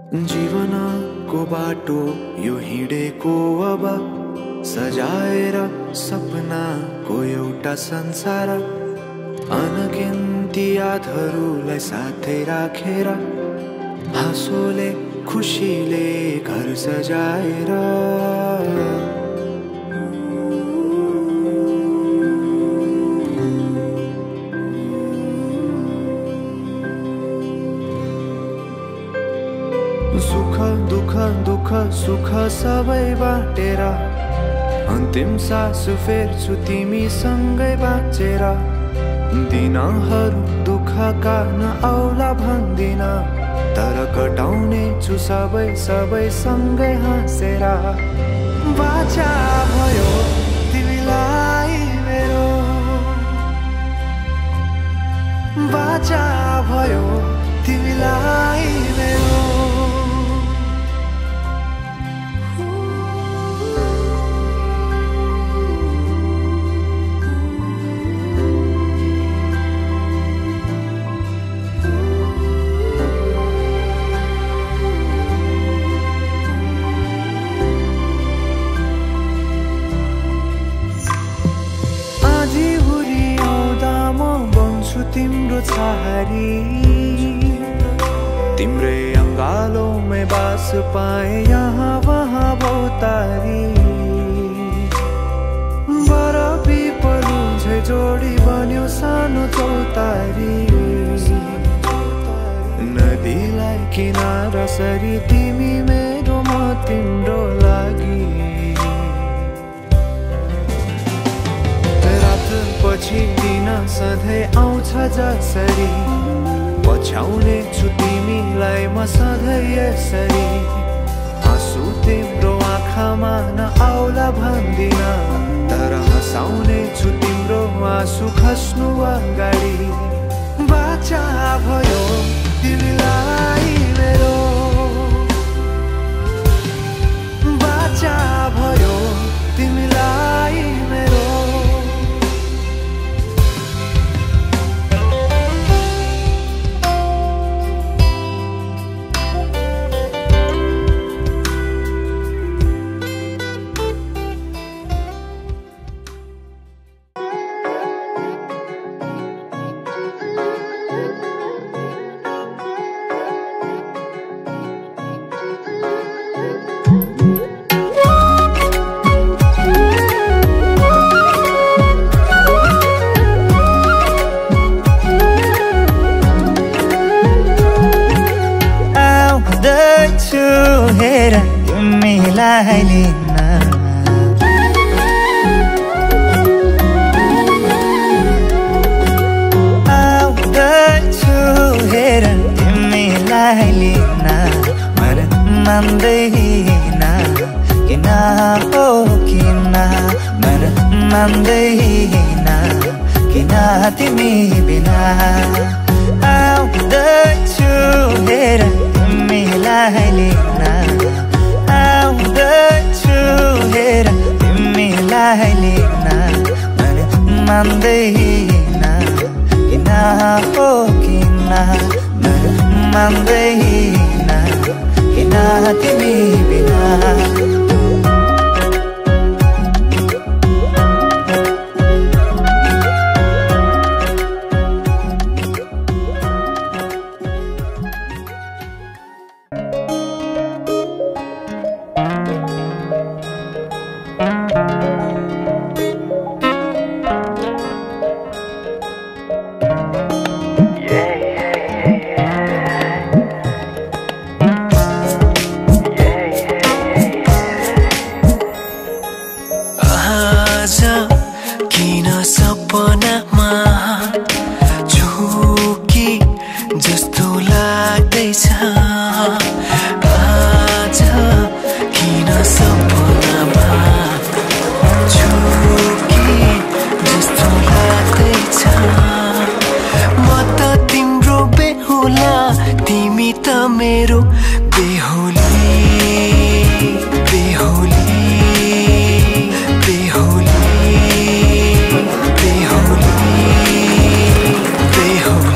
जीवनको बाटो यो हिँडेको अब सजाएर सपनाको एउटा संसार अनगिन्ती यादहरूलाई साथै राखेर हाँसोले खुसीले घर सजाएर सुख दुख दुख सुख सबै बाटेर अन्तिम सास फेर्छु तिमीसँगै बाँचेर दिनहरू दुःखका नआउला भन्दिन तर कटाउने छु सबै सँगै हाँसेर बाचा भयो तिमीलाई मेरो बाचा भयो तिमीलाई मेरो तिम्रो छहारी तिम्रै अङ्गालोमै बास पाए यहाँ वहाँ बहुतारी बर पिपलु झै जोडी बन्यो सानो चौतारी नदीलाई किनारा सरी तिमी मेरो म तिम्रो लागि पछि दिन सधैँ आउँछ जसरी पछ्याउने छु तिमीलाई म सधैँ यसरी आँसु तिम्रो आँखामा नआउला भन्दिन तर हँसाउने छु तिम्रो आँसु खस्नु अगाडि बाचा भयो तिमीलाई मेरो बाचा भयो तिमीलाई मेरो हेर तिमीलाई लिन आउँदैछु हेर तिमीलाई लिन मन मान्दैन किन हो किन मन मान्दैन किन तिमी बिना आउँदैछु हेर तिमीलाई लिन आउँदैछु हेर तिमीलाई लिन मन मान्दैन किन हो किन मन मान्दैन किन तिमी बिना मेरो बेहुली बेहुली बेहुली बेहुली बेहुली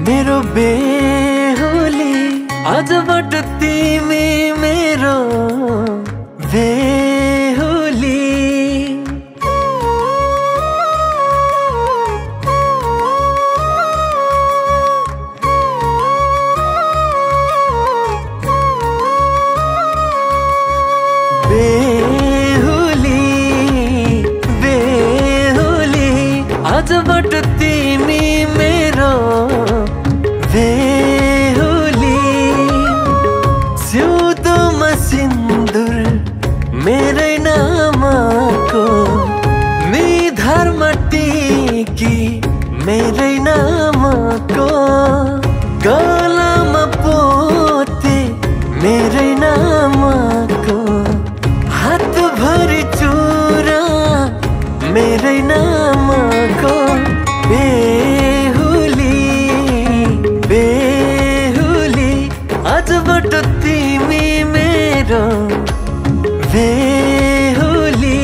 मेरो बेहुली आजबाट तिमी मेरो बेहुली बेहुली बेहुली आजबाट तिमी मेरो बेहुली सिउँदोमा सिन्दुर मेरै नामको निधारमा टिकी मेरै नामको गलामा पोते मेरै नामको हातभरि चुरा मेरै नामको बेहुली बेहुली आजबाट तिमी मेरो बेहुली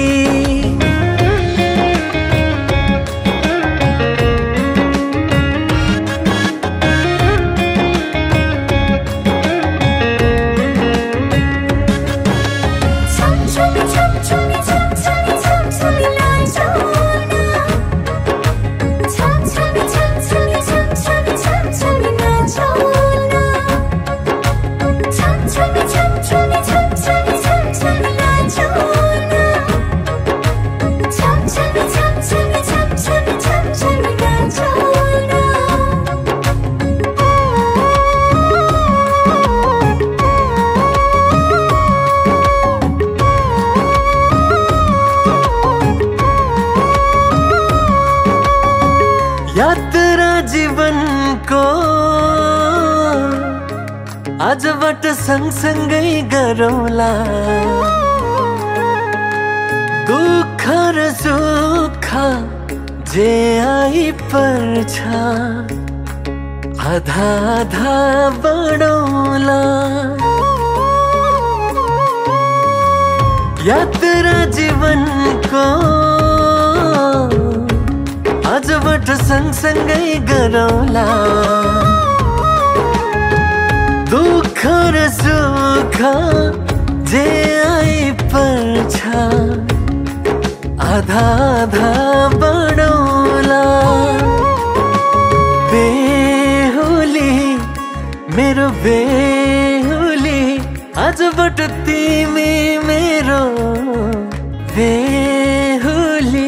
यात्रा जीवनको आजबाट सँगसँगै गरौँला दुःख र सुख जे आइपर्छ आधा आधा बढौँला यात्रा जीवनको आजबाट सँगसँगै गरौँला दुःख र सुख जे आइपर्छ आधा आधा बढौँला बेहुली मेरो बेहुली आजबाट तिमी मेरो बेहुली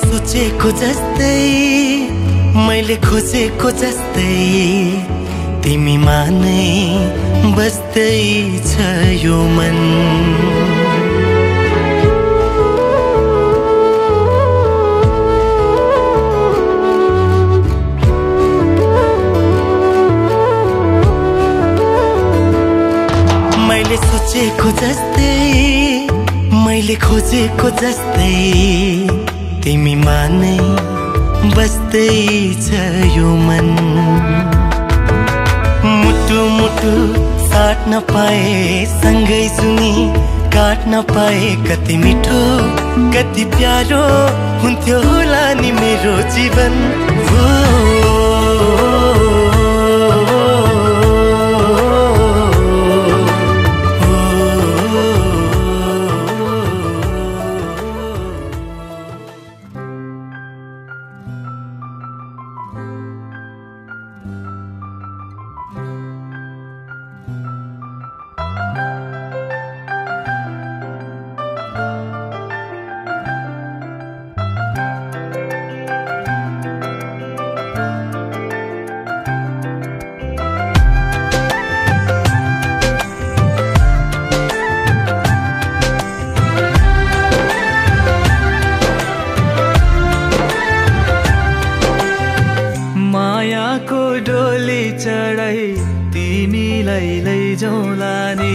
सोचेको जस्तै मैले खोजेको जस्तै तिमीमा नै बस्दै छ यो मन मैले सोचेको जस्तै मैले खोजेको जस्तै तिमीमा नै बस्दै छ यो मन मुटु मुटु साट्न पाए सँगै सुनी काट्न पाए कति मिठो कति प्यारो हुन्थ्यो होला नि मेरो जीवन हो। मायाको डोली चढाई तिमीलाई लैजाउँला नि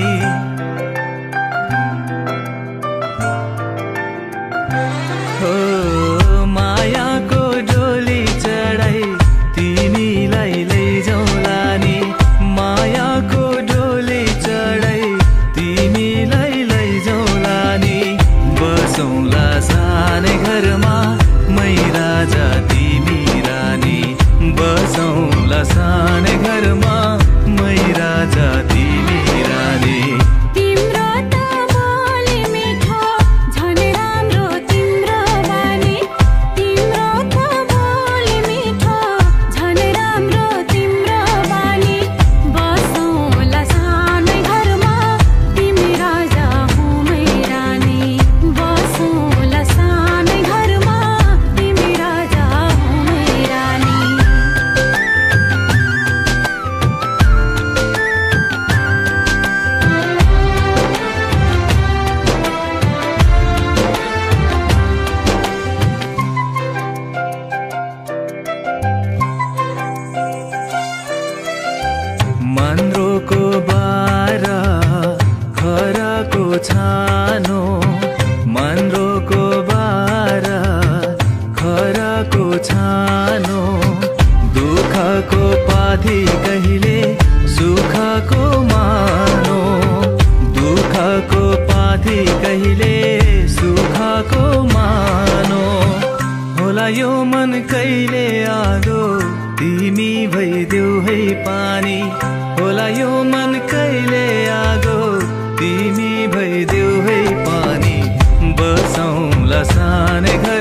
हो। मायाको डोली चढाई तिमीलाई लैजाउँला नि। मायाको डोली चढाई तिमीलाई लैजाउँला नि। बसौँला सानै घरमा मै राजा तिमी रानी। बसौँला सानै घरमा मै राजा तिमी रानी। तिम्रो त बोली मिठो झन् राम्रो तिम्रो बानी। तिम्रो त बोली मिठो झन् राम्रो तिम्रो बानी। बसौँला सानै घरमा तिमी राजा हुँ मै रानी। बसौँला सानै घरमा तिमी राजा हुँ मै रानी। मन्द्रोको बारा खराको छानो। मन्द्रोको बारा खराको छानो। दुःखको पाथी कहिले सुखको मानो। दुःखको पाथी कहिले सुखको मानो। होला यो मन कहिले आगो तिमी भइदेऊ है पानी। होला यो मन कहिले आगो तिमी भइदेऊ है पानी। बसौँला सानै घर